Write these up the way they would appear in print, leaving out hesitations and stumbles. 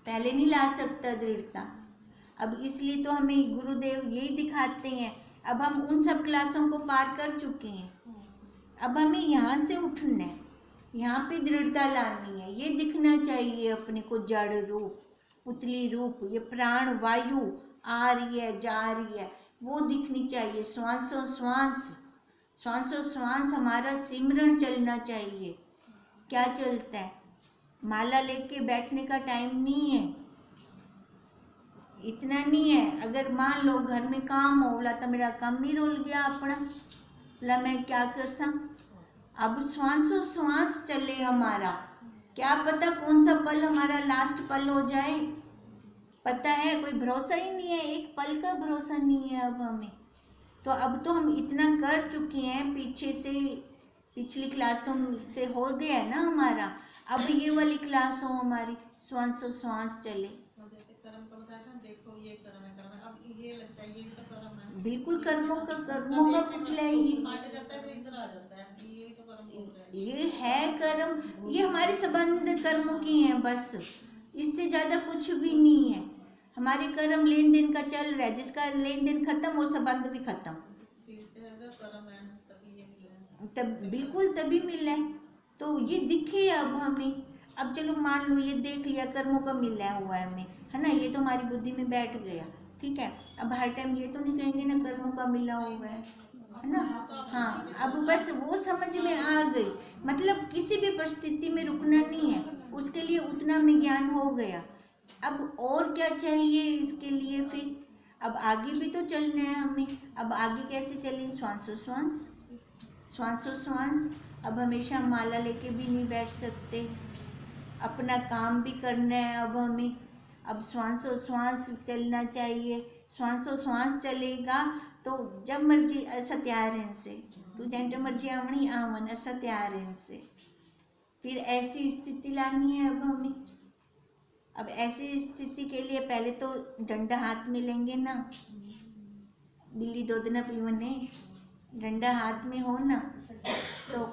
पहले नहीं ला सकता दृढ़ता। अब इसलिए तो हमें गुरुदेव यही दिखाते हैं। अब हम उन सब क्लासों को पार कर चुके हैं, अब हमें यहाँ से उठना है, यहाँ पे दृढ़ता लानी है। ये दिखना चाहिए अपने को, जड़ रूप, पुतली रूप, ये प्राण वायु आ रही है जा रही है, वो दिखनी चाहिए। श्वासों श्वास हमारा सिमरन चलना चाहिए। क्या चलता है? माला लेके बैठने का टाइम नहीं है, इतना नहीं है। अगर मान लो घर में काम हो बोला तो मेरा काम नहीं रोल गया अपना, बोला मैं क्या कर सकूं। अब श्वास चले हमारा, क्या पता कौन सा पल हमारा लास्ट पल हो जाए, पता है? कोई भरोसा ही नहीं है, एक पल का भरोसा नहीं है अब हमें। तो अब तो हम इतना कर चुके हैं, पीछे से पिछली क्लासों से हो गया है ना हमारा, अब ये वाली क्लास हो हमारी, श्वास चले। बिल्कुल कर्मों का पुतला है ये है कर्म, ये हमारे संबंध कर्मों की हैं बस, इससे ज्यादा कुछ भी नहीं है। हमारे कर्म लेन देन का चल रहा है, जिसका लेन देन खत्म वो संबंध भी खत्म, तब बिल्कुल तभी मिला है। तो ये दिखे अब हमें। अब चलो मान लो ये देख लिया कर्मों का मिला हुआ है हमें, है ना, ये तो हमारी बुद्धि में बैठ गया, ठीक है। अब हर टाइम ये तो नहीं कहेंगे ना कर्मों का मिला हुआ है ना। हाँ, अब बस वो समझ में आ गई, मतलब किसी भी परिस्थिति में रुकना नहीं है, उसके लिए उतना में ज्ञान हो गया। अब और क्या चाहिए इसके लिए फिर? अब आगे भी तो चलना है हमें। अब आगे कैसे चलें? श्वास। अब हमेशा माला लेके भी नहीं बैठ सकते, अपना काम भी करना है अब हमें। अब श्वास चलना चाहिए। श्वास चलेगा तो जब मर्जी सत्यारण से तू जेंट मर्जी आवनी आवन सत्यारण से, फिर ऐसी स्थिति लानी है अब हमें। अब ऐसी स्थिति के लिए पहले तो डंडा हाथ में लेंगे ना, बिल्ली दूध न पीवने, डंडा हाथ में हो ना तो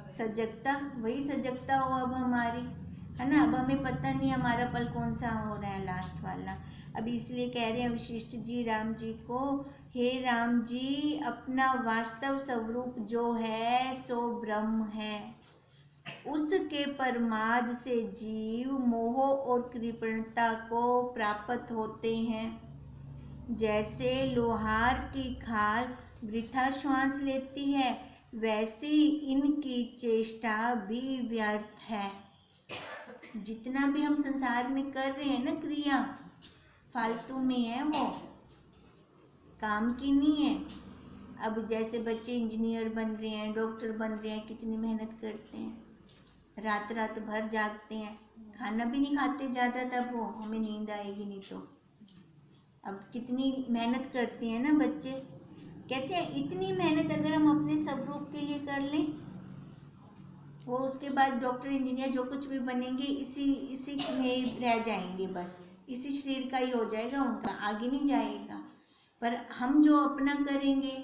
सजगता, वही सजगता हो अब हमारी, है ना। अब हमें पता नहीं हमारा पल कौन सा हो रहा है लास्ट वाला। अब इसलिए कह रहे हैं वशिष्ठ जी राम जी को, हे राम जी अपना वास्तव स्वरूप जो है सो ब्रह्म है, उसके परमाद से जीव मोह और कृपणता को प्राप्त होते हैं। जैसे लोहार की खाल वृथा श्वास लेती है, वैसी इनकी चेष्टा भी व्यर्थ है। जितना भी हम संसार में कर रहे हैं ना क्रिया, फालतू में है, वो काम की नहीं है। अब जैसे बच्चे इंजीनियर बन रहे हैं, डॉक्टर बन रहे हैं, कितनी मेहनत करते हैं, रात भर जागते हैं, खाना भी नहीं खाते ज़्यादा, तब वो हमें नींद आएगी नहीं तो। अब कितनी मेहनत करते हैं ना बच्चे, कहते हैं इतनी मेहनत अगर हम अपने स्वरूप के लिए कर लें, वो उसके बाद डॉक्टर इंजीनियर जो कुछ भी बनेंगे इसी में रह जाएंगे, बस इसी शरीर का ही हो जाएगा उनका, आगे नहीं जाएगा। पर हम जो अपना करेंगे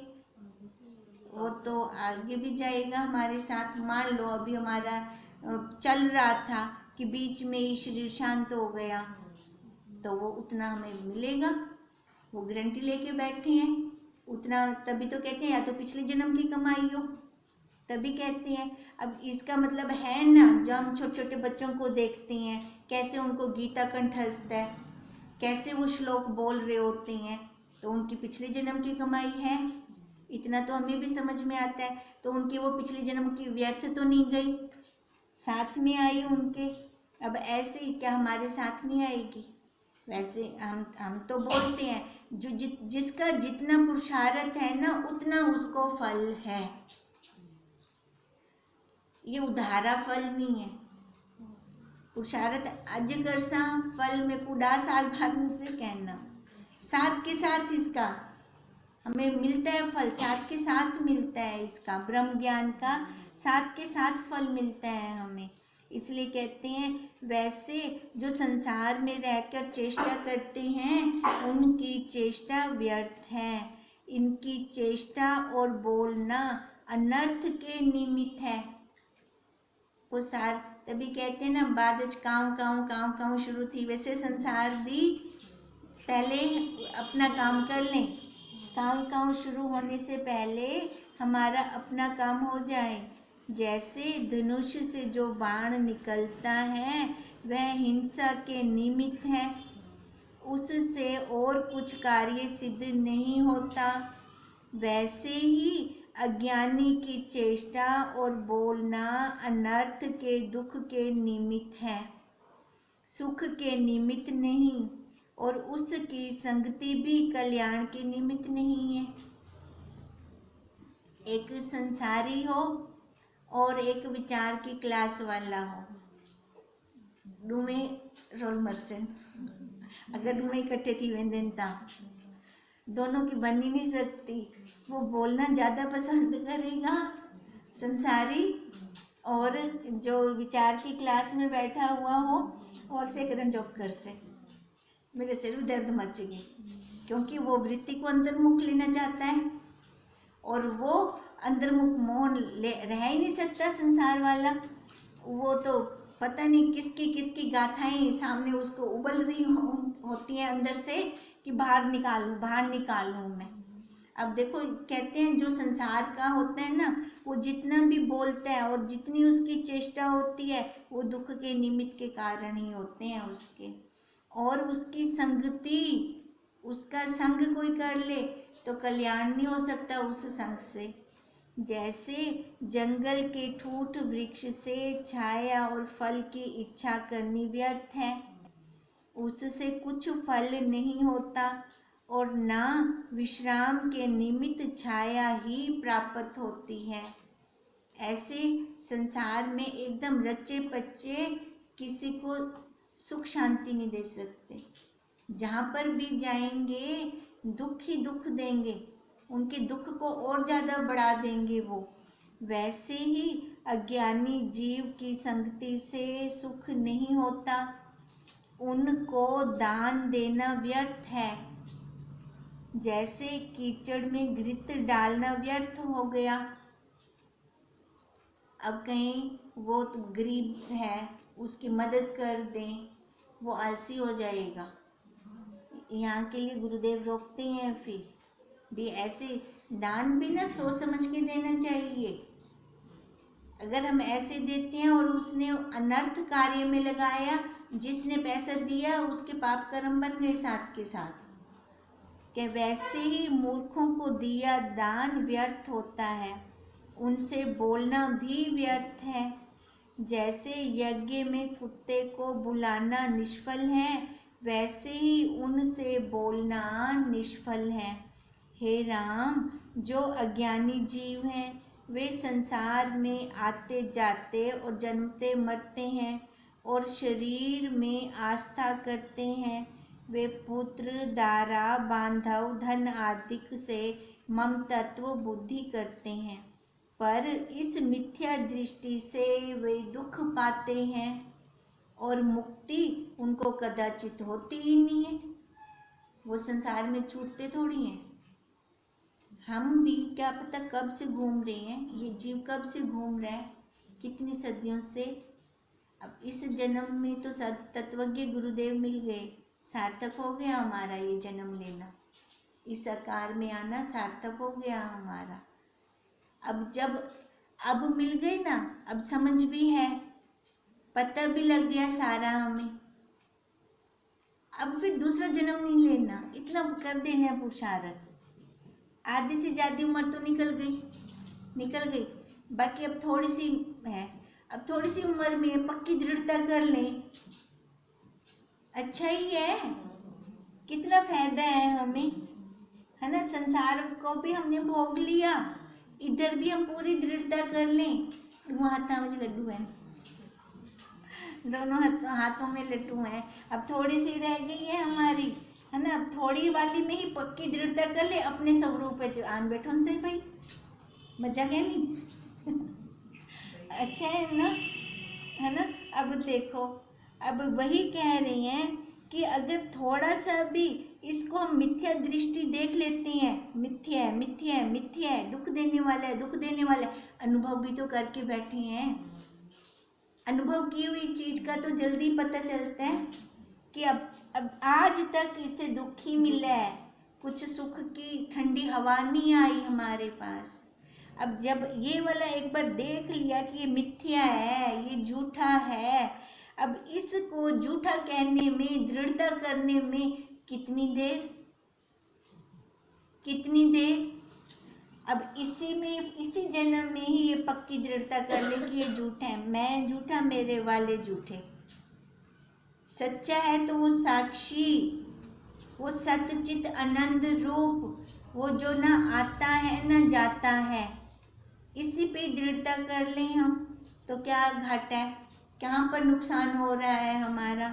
वो तो आगे भी जाएगा हमारे साथ। मान लो अभी हमारा चल रहा था कि बीच में ही शरीर शांत हो गया, तो वो उतना हमें मिलेगा, वो गारंटी लेके बैठे हैं उतना। तभी तो कहते हैं या तो पिछले जन्म की कमाई हो, तभी कहते हैं। अब इसका मतलब है ना, जो हम छोटे छोटे बच्चों को देखते हैं कैसे उनको गीता कंठस्थ है, कैसे वो श्लोक बोल रहे होते हैं, तो उनकी पिछले जन्म की कमाई है, इतना तो हमें भी समझ में आता है। तो उनकी वो पिछले जन्म की व्यर्थ तो नहीं गई, साथ में आई उनके। अब ऐसे ही क्या हमारे साथ नहीं आएगी? वैसे हम तो बोलते हैं जो जिसका जितना पुरुषार्थ है ना उतना उसको फल है, ये उधारा फल नहीं है। पुरुषार्थ अजगर सा फल में कुड़ा साल बाद से कहना, साथ के साथ इसका हमें मिलता है फल, साथ के साथ मिलता है इसका, ब्रह्म ज्ञान का साथ के साथ फल मिलता है हमें। इसलिए कहते हैं वैसे जो संसार में रहकर चेष्टा करते हैं उनकी चेष्टा व्यर्थ है, इनकी चेष्टा और बोलना अनर्थ के निमित्त है। वो तभी कहते हैं ना, बाद काम शुरू थी। वैसे संसार दी पहले अपना काम कर लें, काम शुरू होने से पहले हमारा अपना काम हो जाए। जैसे धनुष से जो बाण निकलता है वह हिंसा के निमित्त है, उससे और कुछ कार्य सिद्ध नहीं होता, वैसे ही अज्ञानी की चेष्टा और बोलना अनर्थ के दुख के निमित्त है, सुख के निमित्त नहीं, और उसकी संगति भी कल्याण के निमित्त नहीं है। एक संसारी हो और एक विचार की क्लास वाला हो, डूमे रोल मर्सन, अगर डूमे इकट्ठे थी वेंदेन ता दोनों की बन ही नहीं सकती। वो बोलना ज़्यादा पसंद करेगा संसारी, और जो विचार की क्लास में बैठा हुआ हो वो अक्सर करन जॉब कर से मेरे सिर में दर्द मच गई, क्योंकि वो वृत्ति को अंतर्मुख लेना चाहता है और वो अंतर्मुख मौन रह ही नहीं सकता संसार वाला। वो तो पता नहीं किसकी किसकी गाथाएं सामने उसको उबल रही होती हैं अंदर से कि बाहर निकालूं मैं। अब देखो, कहते हैं जो संसार का होता है ना, वो जितना भी बोलता है और जितनी उसकी चेष्टा होती है वो दुख के निमित्त के कारण ही होते हैं उसके। और उसकी संगति, उसका संग कोई कर ले तो कल्याण नहीं हो सकता उस संग से। जैसे जंगल के ठूठ वृक्ष से छाया और फल की इच्छा करनी व्यर्थ है, उससे कुछ फल नहीं होता, और ना विश्राम के निमित्त छाया ही प्राप्त होती है। ऐसे संसार में एकदम रच्चे पच्चे किसी को सुख शांति नहीं दे सकते। जहाँ पर भी जाएंगे दुख ही दुख देंगे, उनके दुख को और ज़्यादा बढ़ा देंगे वो। वैसे ही अज्ञानी जीव की संगति से सुख नहीं होता, उनको दान देना व्यर्थ है। जैसे कीचड़ में घृत डालना व्यर्थ हो गया। अब कहीं वो तो गरीब है, उसकी मदद कर दें, वो आलसी हो जाएगा। यहाँ के लिए गुरुदेव रोकते हैं फिर भी, ऐसे दान भी ना सोच समझ के देना चाहिए। अगर हम ऐसे देते हैं और उसने अनर्थ कार्य में लगाया, जिसने पैसा दिया उसके पाप कर्म बन गए साथ के साथ। कि वैसे ही मूर्खों को दिया दान व्यर्थ होता है, उनसे बोलना भी व्यर्थ है। जैसे यज्ञ में कुत्ते को बुलाना निष्फल है, वैसे ही उनसे बोलना निष्फल है। हे राम, जो अज्ञानी जीव हैं वे संसार में आते जाते और जन्मते मरते हैं और शरीर में आस्था करते हैं। वे पुत्र, दारा, बांधव, धन आदि से ममतत्व बुद्धि करते हैं, पर इस मिथ्या दृष्टि से वे दुख पाते हैं और मुक्ति उनको कदाचित होती ही नहीं है। वो संसार में छूटते थोड़ी हैं। हम भी क्या पता कब से घूम रहे हैं, ये जीव कब से घूम रहा है, कितनी सदियों से। अब इस जन्म में तो तत्वज्ञ गुरुदेव मिल गए, सार्थक हो गया हमारा ये जन्म लेना, इस आकार में आना सार्थक हो गया हमारा। अब मिल गए ना, अब समझ भी है, पता भी लग गया सारा हमें। अब फिर दूसरा जन्म नहीं लेना, इतना कर देना पुरुषार्थ। आधी से ज़्यादा उम्र तो निकल गई, बाकी अब थोड़ी सी है। अब थोड़ी सी उम्र में पक्की दृढ़ता कर लें, अच्छा ही है, कितना फायदा है हमें, है ना। संसार को भी हमने भोग लिया, इधर भी हम पूरी दृढ़ता कर लें। हाथा में लड्डू है, दोनों हाथों में लड्डू हैं। अब थोड़ी सी रह गई है हमारी, है ना। अब थोड़ी वाली में ही पक्की दृढ़ता कर ले, अपने स्वरूप पे आन बैठो से भाई, मजा गया नहीं अच्छा है ना, है ना। अब देखो, अब वही कह रही हैं कि अगर थोड़ा सा भी इसको हम मिथ्या दृष्टि देख लेते हैं, मिथ्या है, मिथ्या है, मिथ्या है, दुख देने वाला है, दुख देने वाला है, अनुभव भी तो करके बैठे हैं। अनुभव की हुई चीज का तो जल्दी पता चलता है कि अब आज तक इससे दुख ही मिला है, कुछ सुख की ठंडी हवा नहीं आई हमारे पास। अब जब ये वाला एक बार देख लिया कि ये मिथ्या है, ये झूठा है, अब इसको झूठा कहने में, दृढ़ता करने में कितनी देर। अब इसी जन्म में ही ये पक्की दृढ़ता कर ले कि ये झूठा है, मैं झूठा, मेरे वाले झूठे। सच्चा है तो वो साक्षी, वो सतचित आनंद रूप, वो जो ना आता है ना जाता है, इसी पे दृढ़ता कर ले हम तो क्या घाटा है, कहाँ पर नुकसान हो रहा है हमारा।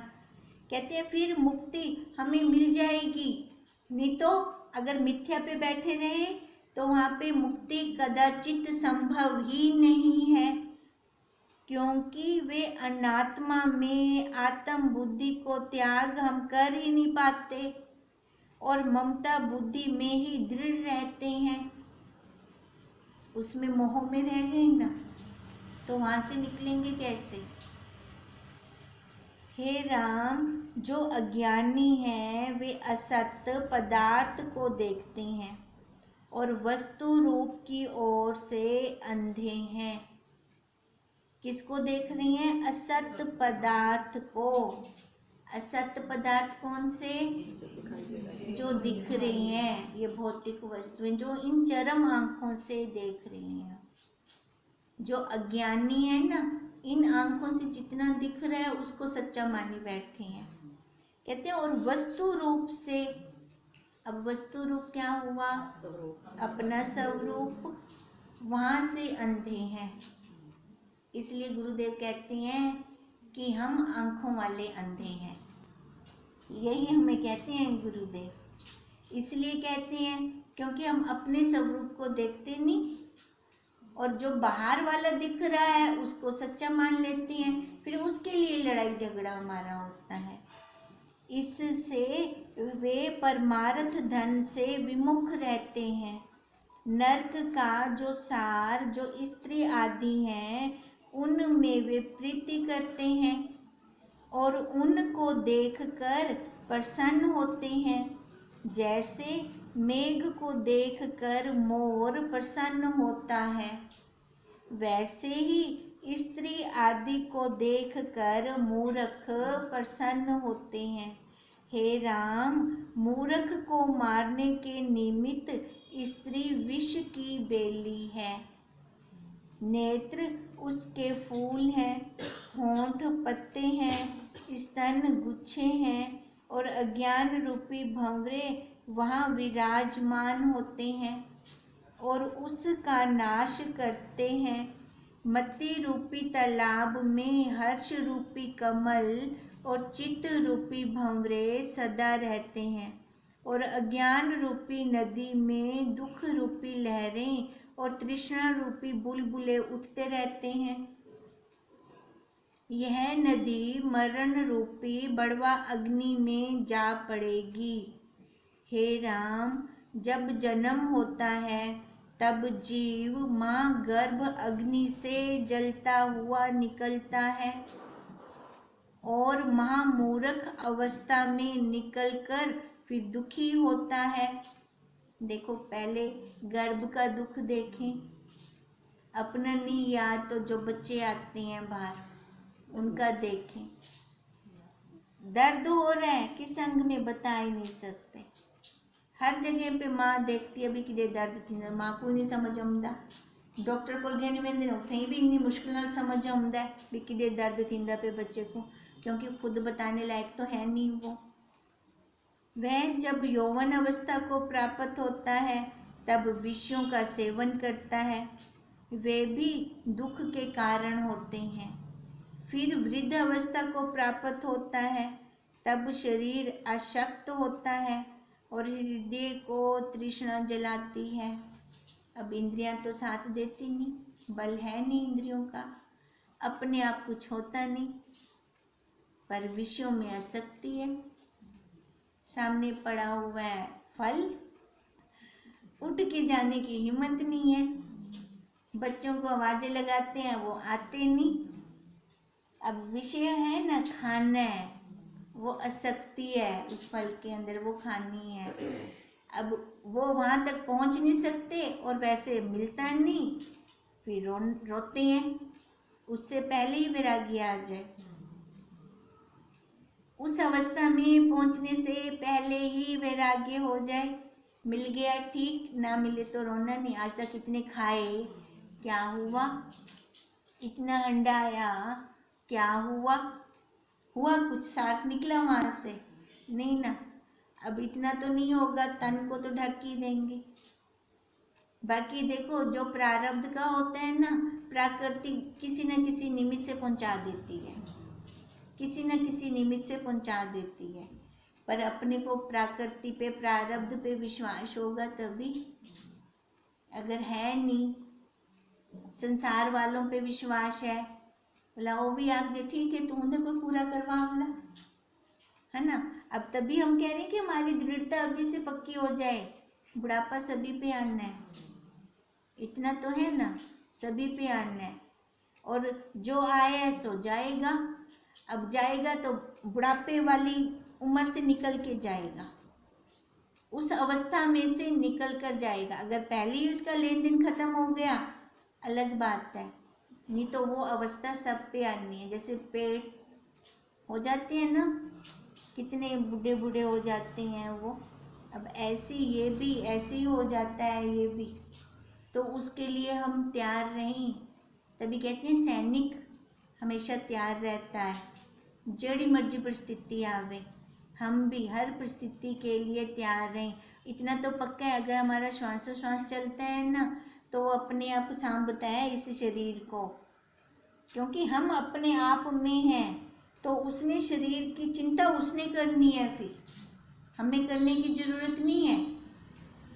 कहते हैं फिर मुक्ति हमें मिल जाएगी, नहीं तो अगर मिथ्या पे बैठे रहे तो वहाँ पे मुक्ति कदाचित संभव ही नहीं है, क्योंकि वे अनात्मा में आत्म बुद्धि को त्याग हम कर ही नहीं पाते और ममता बुद्धि में ही दृढ़ रहते हैं, उसमें मोह में रह गए ना, तो वहाँ से निकलेंगे कैसे। हे राम, जो अज्ञानी हैं वे असत पदार्थ को देखते हैं और वस्तु रूप की ओर से अंधे हैं। किसको देख रही हैं? असत पदार्थ को। असत पदार्थ कौन से? जो दिख रही हैं, ये भौतिक वस्तुएं जो इन चरम आंखों से देख रही हैं। जो अज्ञानी है ना, इन आंखों से जितना दिख रहा है उसको सच्चा मानी बैठे हैं। कहते हैं और वस्तु रूप से, अब वस्तु रूप क्या हुआ? अपना स्वरूप, वहां से अंधे हैं। इसलिए गुरुदेव कहते हैं कि हम आंखों वाले अंधे हैं, यही हमें कहते हैं गुरुदेव। इसलिए कहते हैं क्योंकि हम अपने स्वरूप को देखते नहीं और जो बाहर वाला दिख रहा है उसको सच्चा मान लेते हैं, फिर उसके लिए लड़ाई झगड़ा हमारा होता है। इससे वे परमार्थ धन से विमुख रहते हैं। नरक का जो सार, जो स्त्री आदि हैं, उनमें वे प्रीति करते हैं और उनको देखकर प्रसन्न होते हैं। जैसे मेघ को देखकर मोर प्रसन्न होता है, वैसे ही स्त्री आदि को देखकर मूर्ख प्रसन्न होते हैं। हे राम, मूर्ख को मारने के निमित्त स्त्री विष की बेली है, नेत्र उसके फूल हैं, होंठ पत्ते हैं, स्तन गुच्छे हैं और अज्ञान रूपी भंवरे वहाँ विराजमान होते हैं और उसका नाश करते हैं। मति रूपी तालाब में हर्ष रूपी कमल और चित्त रूपी भंवरे सदा रहते हैं और अज्ञान रूपी नदी में दुख रूपी लहरें और तृष्णा रूपी बुलबुले उठते रहते हैं। यह नदी मरण रूपी बड़वा अग्नि में जा पड़ेगी। हे राम, जब जन्म होता है तब जीव माँ गर्भ अग्नि से जलता हुआ निकलता है और महामूर्ख अवस्था में निकलकर फिर दुखी होता है। देखो, पहले गर्भ का दुख देखें, अपना नहीं याद तो जो बच्चे आते हैं बाहर उनका देखें। दर्द हो रहा है कि संग में बता ही नहीं सकते। हर जगह पे माँ देखती है भी कि दर्द थी, माँ को नहीं समझ आंदा, डॉक्टर को गए वेंदे उठे भी इन्नी मुश्किल नाल समझ आंदा है भी कि दर्द थींदा पे बच्चे को, क्योंकि खुद बताने लायक तो है नहीं वो। वह जब यौवन अवस्था को प्राप्त होता है तब विषयों का सेवन करता है, वे भी दुख के कारण होते हैं। फिर वृद्ध अवस्था को प्राप्त होता है तब शरीर अशक्त होता है और हृदय को तृष्णा जलाती है। अब इंद्रियां तो साथ देती नहीं, बल है नहीं इंद्रियों का, अपने आप कुछ होता नहीं, पर विषयों में आसक्ति है। सामने पड़ा हुआ है फल, उठ के जाने की हिम्मत नहीं है। बच्चों को आवाजें लगाते हैं, वो आते नहीं। अब विषय है ना, खाना है, वो आसक्ति है उस फल के अंदर, वो खानी है। अब वो वहां तक पहुंच नहीं सकते और वैसे मिलता नहीं, फिर रोते हैं। उससे पहले ही वैराग्य आ जाए, उस अवस्था में पहुंचने से पहले ही वैराग्य हो जाए। मिल गया ठीक, ना मिले तो रोना नहीं। आज तक इतने खाए, क्या हुआ? इतना अंडा आया, क्या हुआ? हुआ कुछ? साथ निकला वहां से? नहीं ना। अब इतना तो नहीं होगा, तन को तो ढक ही देंगे। बाकी देखो, जो प्रारब्ध का होता है ना, प्रकृति किसी न किसी निमित्त से पहुंचा देती है, किसी न किसी निमित्त से पहुंचा देती है। पर अपने को प्रकृति पे, प्रारब्ध पे विश्वास होगा तभी। अगर है नहीं, संसार वालों पे विश्वास है, बोला वो भी आग दे, ठीक है, तू उन्हें को पूरा करवा बोला, है ना। अब तभी हम कह रहे हैं कि हमारी दृढ़ता अभी से पक्की हो जाए। बुढ़ापा सभी पे आना है, इतना तो है ना, सभी पे आना है। और जो आया है सो जाएगा। अब जाएगा तो बुढ़ापे वाली उम्र से निकल के जाएगा, उस अवस्था में से निकल कर जाएगा। अगर पहले ही इसका लेन देन खत्म हो गया, अलग बात है, नहीं तो वो अवस्था सब पे आनी है। जैसे पेड़ हो जाते हैं ना, कितने बूढ़े बूढ़े हो जाते हैं वो, अब ऐसी ये भी ऐसे ही हो जाता है ये भी। तो उसके लिए हम तैयार रहें। तभी कहते हैं सैनिक हमेशा तैयार रहता है, जड़ी मर्जी परिस्थिति आवे, हम भी हर परिस्थिति के लिए तैयार रहें। इतना तो पक्का है, अगर हमारा श्वासोश्वास चलता है ना, तो वो अपने आप सांभता है इस शरीर को, क्योंकि हम अपने आप में हैं। तो उसने शरीर की चिंता उसने करनी है, फिर हमें करने की जरूरत नहीं है।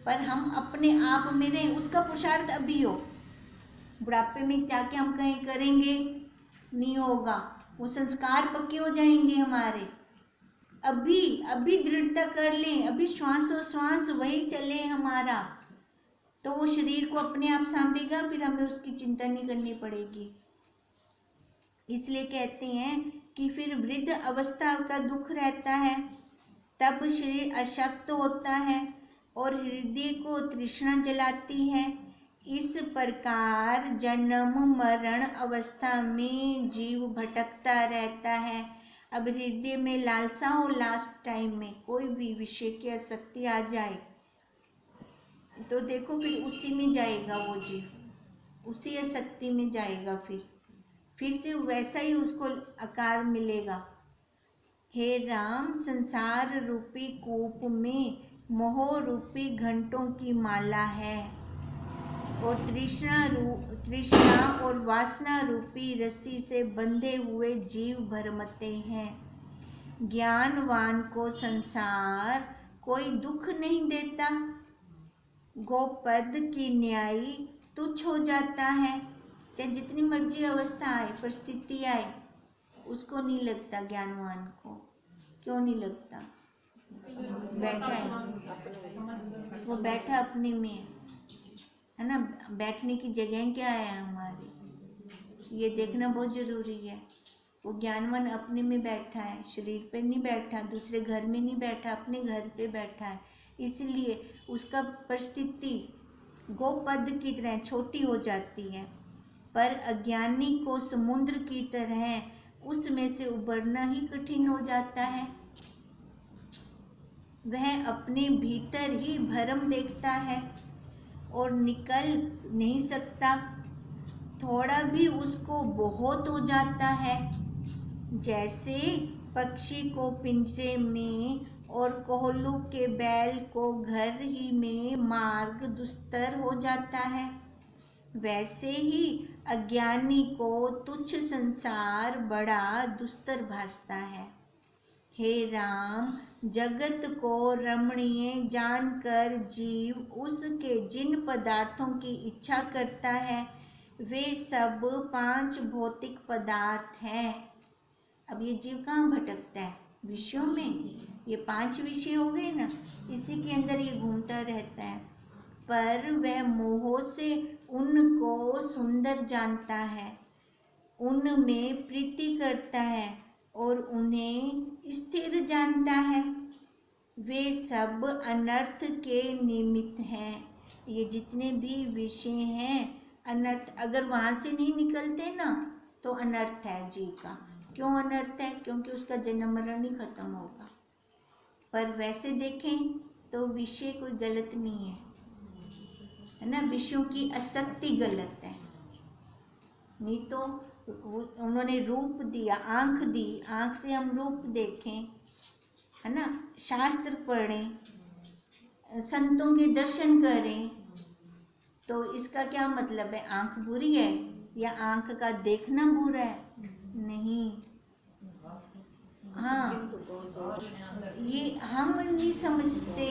पर हम अपने आप में रहें, उसका पुरुषार्थ अभी हो। बुढ़ापे में जाके हम कहीं करेंगे नहीं होगा, वो संस्कार पक्के हो जाएंगे हमारे। अभी अभी दृढ़ता कर लें, अभी श्वासोश्वास वही चले हमारा, तो वो शरीर को अपने आप सांभेगा, फिर हमें उसकी चिंता नहीं करनी पड़ेगी। इसलिए कहते हैं कि फिर वृद्ध अवस्था का दुख रहता है, तब शरीर अशक्त होता है और हृदय को तृष्णा जलाती है। इस प्रकार जन्म मरण अवस्था में जीव भटकता रहता है। अब हृदय में लालसा हो, लास्ट टाइम में कोई भी विषय की आसक्ति आ जाए, तो देखो फिर उसी में जाएगा वो जीव, उसी आसक्ति में जाएगा। फिर से वैसा ही उसको आकार मिलेगा। हे राम, संसार रूपी कूप में मोह रूपी घंटों की माला है और तृष्णा और वासना रूपी रस्सी से बंधे हुए जीव भरमते हैं। ज्ञानवान को संसार कोई दुख नहीं देता, गोपद की न्यायी तुच्छ हो जाता है। चाहे जितनी मर्जी अवस्था आए, परिस्थिति आए, उसको नहीं लगता ज्ञानवान को। क्यों नहीं लगता? बैठा है, वो बैठा अपने में है ना। बैठने की जगह क्या है हमारी, ये देखना बहुत जरूरी है। वो ज्ञानवान अपने में बैठा है, शरीर पे नहीं बैठा, दूसरे घर में नहीं बैठा, अपने घर पे बैठा है। इसलिए उसका परिस्थिति गोपद की तरह छोटी हो जाती है। पर अज्ञानी को समुद्र की तरह उसमें से उबरना ही कठिन हो जाता है। वह अपने भीतर ही भरम देखता है और निकल नहीं सकता। थोड़ा भी उसको बहुत हो जाता है, जैसे पक्षी को पिंजरे में और कोहलू के बैल को घर ही में मार्ग दुस्तर हो जाता है। वैसे ही अज्ञानी को तुच्छ संसार बड़ा दुस्तर भासता है। हे राम, जगत को रमणीय जानकर जीव उसके जिन पदार्थों की इच्छा करता है, वे सब 5 भौतिक पदार्थ हैं। अब ये जीव कहाँ भटकता है? विषयों में। ये 5 विषय हो गए ना, इसी के अंदर ये घूमता रहता है। पर वह मोह से उनको सुंदर जानता है, उनमें प्रीति करता है और उन्हें स्थिर जानता है, वे सब अनर्थ के निमित्त हैं। ये जितने भी विषय हैं अनर्थ, अगर वहाँ से नहीं निकलते ना तो अनर्थ है जीव का। क्यों अनर्थ है? क्योंकि उसका जन्म मरण ही खत्म होगा। पर वैसे देखें तो विषय कोई गलत नहीं है ना, विषयों की आसक्ति गलत है। नहीं तो उन्होंने रूप दिया, आंख दी, आंख से हम रूप देखें, है ना, शास्त्र पढ़ें, संतों के दर्शन करें, तो इसका क्या मतलब है? आंख बुरी है या आंख का देखना बुरा है? नहीं। हाँ, ये हम नहीं समझते।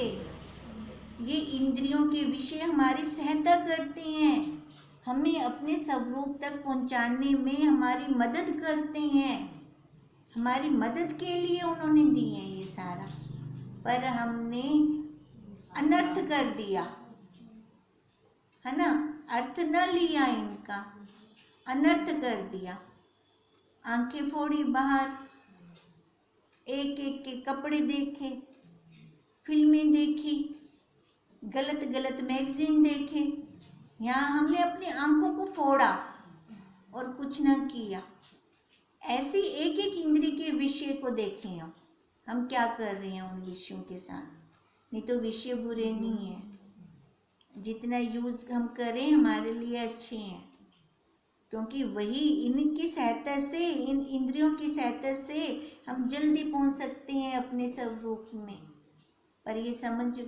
ये इंद्रियों के विषय हमारी सहायता करते हैं, हमें अपने स्वरूप तक पहुंचाने में हमारी मदद करते हैं। हमारी मदद के लिए उन्होंने दिए हैं ये सारा, पर हमने अनर्थ कर दिया, है ना, अर्थ न लिया इनका, अनर्थ कर दिया। आंखें फोड़ी बाहर, एक एक के कपड़े देखे, फिल्में देखी, गलत गलत मैगजीन देखे, यहाँ हमने अपनी आंखों को फोड़ा और कुछ न किया। ऐसी एक एक इंद्रिय के विषय को देखें हम क्या कर रहे हैं उन विषयों के साथ। नहीं तो विषय बुरे नहीं है, जितना यूज हम करें हमारे लिए अच्छे हैं, क्योंकि वही इनकी सहायता से, इन इंद्रियों की सहायता से हम जल्दी पहुंच सकते हैं अपने स्वरूप में। पर ये समझ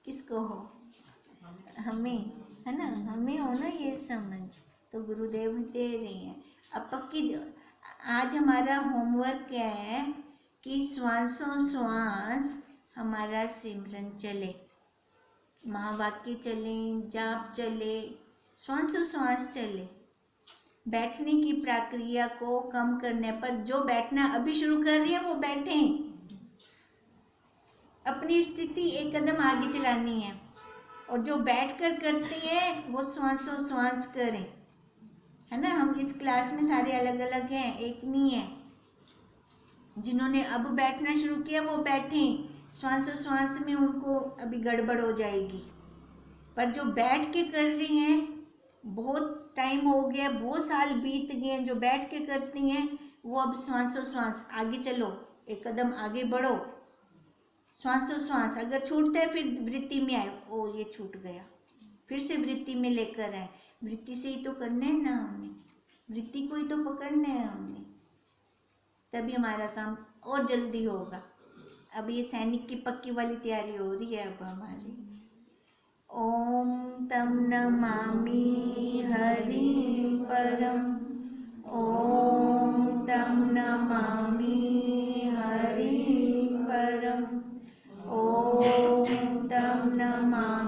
किसको हो? हमें, है ना, हमें हो ना ये समझ। तो गुरुदेव दे रहे हैं। अब पक्की आज हमारा होमवर्क क्या है कि श्वासों श्वास हमारा सिमरन चले, महावाक्य चले, जाप चले, श्वासों श्वास चले। बैठने की प्रक्रिया को कम करने पर, जो बैठना अभी शुरू कर रही है वो बैठें, अपनी स्थिति एक कदम आगे चलानी है, और जो बैठकर करते हैं वो श्वासों श्वास करें, है ना। हम इस क्लास में सारे अलग अलग हैं, एक नहीं है। जिन्होंने अब बैठना शुरू किया वो बैठें, श्वासों श्वास में उनको अभी गड़बड़ हो जाएगी। पर जो बैठ के कर रही हैं, बहुत टाइम हो गया, बहुत साल बीत गए, जो बैठ के करती हैं वो अब श्वासों श्वास आगे चलो, एक कदम आगे बढ़ो, श्वासों श्वास। अगर छूटता है फिर वृत्ति में आए, ओ ये छूट गया, फिर से वृत्ति में लेकर आए। वृत्ति से ही तो करना है ना हमने, वृत्ति को ही तो पकड़ना है हमने, तभी हमारा काम और जल्दी होगा। अब ये सैनिक की पक्की वाली तैयारी हो रही है अब हमारी। ओम तम नमामि हरिं परम, ओम तम नमामि हरिं परम, ओम तम नमामि